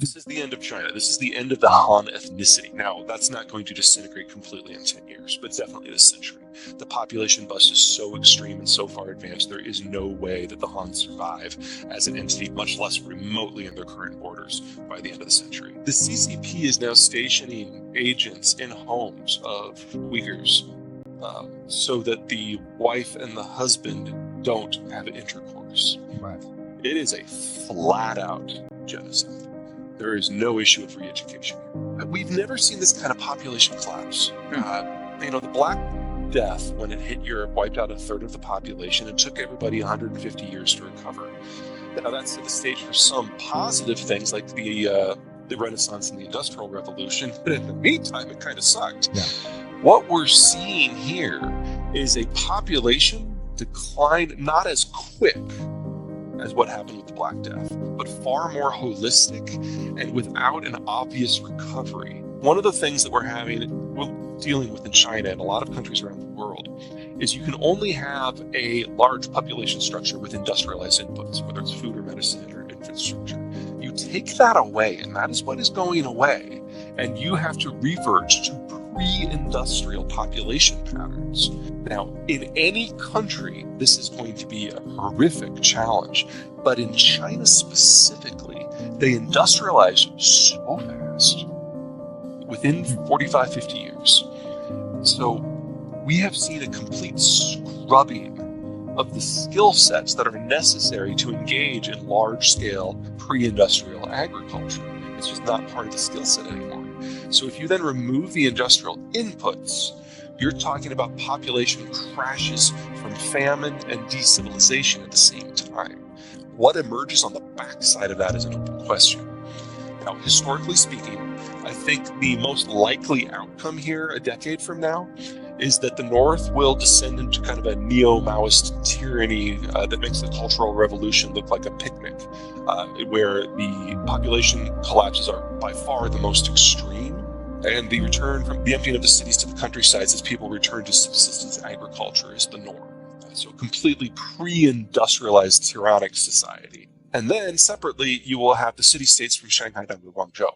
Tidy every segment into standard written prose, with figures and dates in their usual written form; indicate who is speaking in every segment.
Speaker 1: This is the end of China. This is the end of the Han ethnicity. Now, that's not going to disintegrate completely in 10 years, but definitely this century. The population bust is so extreme and so far advanced, there is no way that the Han survive as an entity, much less remotely in their current borders by the end of the century. The CCP is now stationing agents in homes of Uyghurs so that the wife and the husband don't have intercourse.
Speaker 2: Right.
Speaker 1: It is a flat-out genocide. There is no issue of free education. We've never seen this kind of population collapse. The Black Death, when it hit Europe, wiped out a third of the population. It took everybody 150 years to recover. Now, that set the stage for some positive things like the Renaissance and the Industrial Revolution, but in the meantime, it kind of sucked.
Speaker 2: Yeah.
Speaker 1: What we're seeing here is a population decline not as quick as what happened with the Black Death, but far more holistic and without an obvious recovery. One of the things that we're dealing with in China and a lot of countries around the world is you can only have a large population structure with industrialized inputs, whether it's food or medicine or infrastructure. You take that away, and that is what is going away, and you have to revert to pre-industrial population patterns. Now, in any country, this is going to be a horrific challenge, but in China specifically, they industrialized so fast, within 45, 50 years. So we have seen a complete scrubbing of the skill sets that are necessary to engage in large-scale pre-industrial agriculture. It's just not part of the skill set anymore. So if you then remove the industrial inputs, you're talking about population crashes from famine and decivilization at the same time. What emerges on the backside of that is an open question. Now, historically speaking, I think the most likely outcome here a decade from now is that the North will descend into kind of a neo-Maoist tyranny that makes the Cultural Revolution look like a picnic, where the population collapses are by far the most extreme, and the return from the emptying of the cities to the countrysides as people return to subsistence agriculture is the norm. So completely pre-industrialized tyrannic society. And then separately, you will have the city-states from Shanghai down to Guangzhou.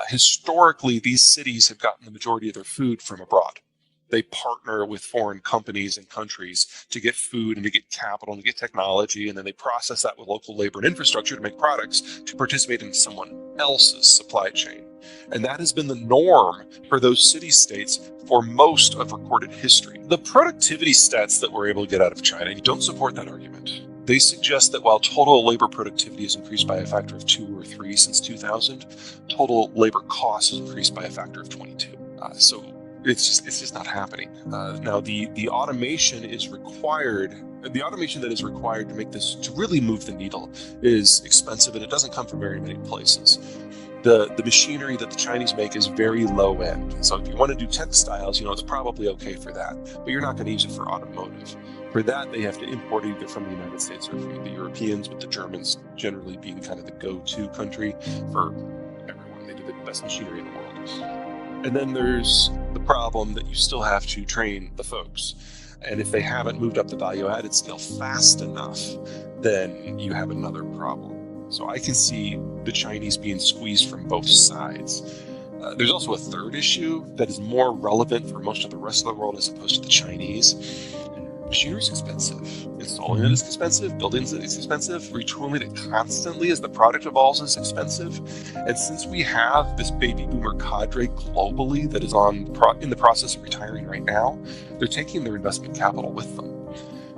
Speaker 1: Historically, these cities have gotten the majority of their food from abroad. They partner with foreign companies and countries to get food and to get capital and to get technology, and then they process that with local labor and infrastructure to make products to participate in someone else's supply chain. And that has been the norm for those city-states for most of recorded history. The productivity stats that we're able to get out of China don't support that argument. They suggest that while total labor productivity has increased by a factor of 2 or 3 since 2000, total labor cost has increased by a factor of 22. So it's just not happening. Now the automation is required. The automation that is required to make this, to really move the needle, is expensive, and it doesn't come from very many places. The machinery that the Chinese make is very low end. So if you want to do textiles, it's probably okay for that, but you're not going to use it for automotive. For that, they have to import either from the United States or from the Europeans, with the Germans generally being kind of the go-to country for everyone. They do the best machinery in the world. And then there's the problem that you still have to train the folks. And if they haven't moved up the value-added scale fast enough, then you have another problem. So I can see the Chinese being squeezed from both sides. There's also a third issue that is more relevant for most of the rest of the world as opposed to the Chinese. Machinery is expensive. Installing it is expensive. Building it is expensive. Retooling it constantly as the product evolves is expensive. And since we have this baby boomer cadre globally that is in the process of retiring right now, they're taking their investment capital with them.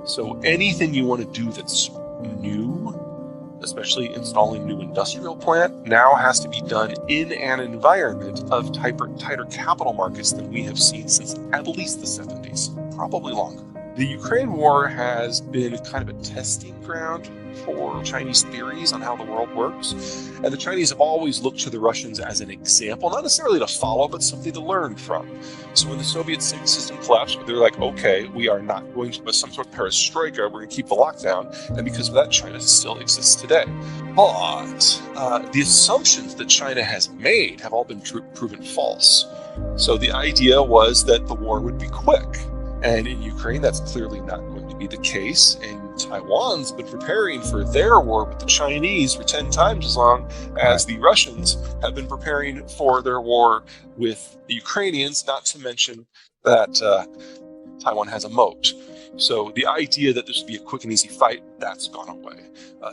Speaker 1: So anything you want to do that's new, especially installing new industrial plant, now has to be done in an environment of tighter capital markets than we have seen since at least the 70s, probably longer. The Ukraine war has been kind of a testing ground for Chinese theories on how the world works. And the Chinese have always looked to the Russians as an example, not necessarily to follow, but something to learn from. So when the Soviet system collapsed, they're like, okay, we are not going to some sort of perestroika, we're going to keep the lockdown. And because of that, China still exists today. But the assumptions that China has made have all been proven false. So the idea was that the war would be quick. And in Ukraine, that's clearly not going to be the case. And Taiwan's been preparing for their war with the Chinese for 10 times as long as the Russians have been preparing for their war with the Ukrainians, not to mention that Taiwan has a moat. So the idea that this would be a quick and easy fight, that's gone away.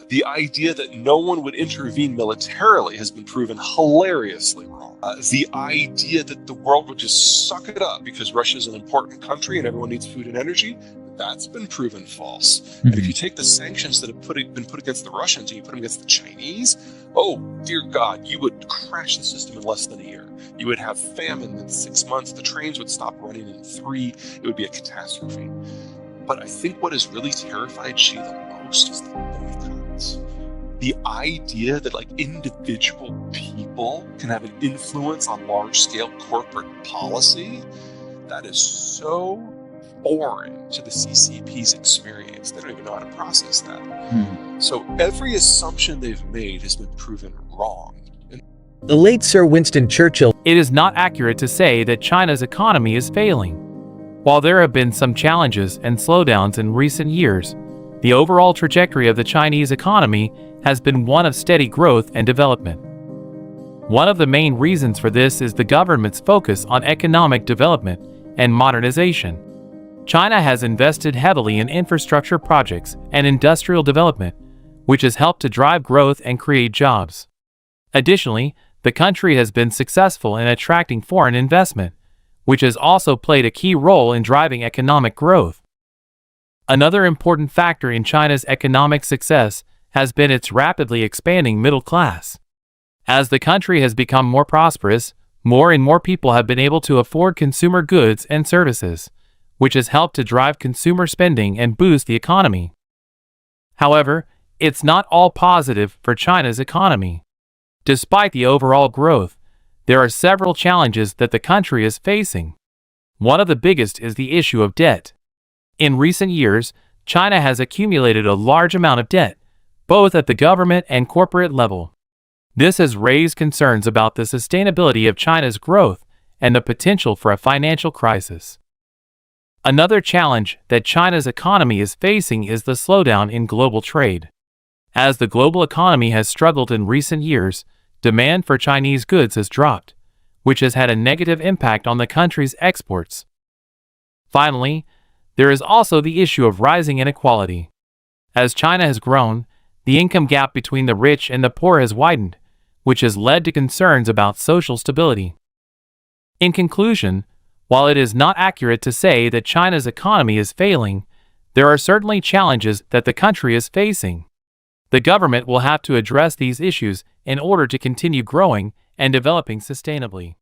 Speaker 1: The idea that no one would intervene militarily has been proven hilariously wrong. The idea that the world would just suck it up because Russia is an important country and everyone needs food and energy, that's been proven false. Mm-hmm. And if you take the sanctions that have been put against the Russians and you put them against the Chinese, oh, dear God, you would crash the system in less than a year. You would have famine in 6 months. The trains would stop running in 3. It would be a catastrophe. But I think what has really terrified Xi the most is the boycotts. The idea that individual people can have an influence on large-scale corporate policy, that is so foreign to the CCP's experience. They don't even know how to process that. So every assumption they've made has been proven wrong.
Speaker 2: The late Sir Winston Churchill.
Speaker 3: It is not accurate to say that China's economy is failing. While there have been some challenges and slowdowns in recent years, the overall trajectory of the Chinese economy has been one of steady growth and development. One of the main reasons for this is the government's focus on economic development and modernization. China has invested heavily in infrastructure projects and industrial development, which has helped to drive growth and create jobs. Additionally, the country has been successful in attracting foreign investment, which has also played a key role in driving economic growth. Another important factor in China's economic success has been its rapidly expanding middle class. As the country has become more prosperous, more and more people have been able to afford consumer goods and services, which has helped to drive consumer spending and boost the economy. However, it's not all positive for China's economy. Despite the overall growth, there are several challenges that the country is facing. One of the biggest is the issue of debt. In recent years, China has accumulated a large amount of debt, both at the government and corporate level. This has raised concerns about the sustainability of China's growth and the potential for a financial crisis. Another challenge that China's economy is facing is the slowdown in global trade. As the global economy has struggled in recent years, demand for Chinese goods has dropped, which has had a negative impact on the country's exports. Finally, there is also the issue of rising inequality. As China has grown, the income gap between the rich and the poor has widened, which has led to concerns about social stability. In conclusion, while it is not accurate to say that China's economy is failing, there are certainly challenges that the country is facing. The government will have to address these issues in order to continue growing and developing sustainably.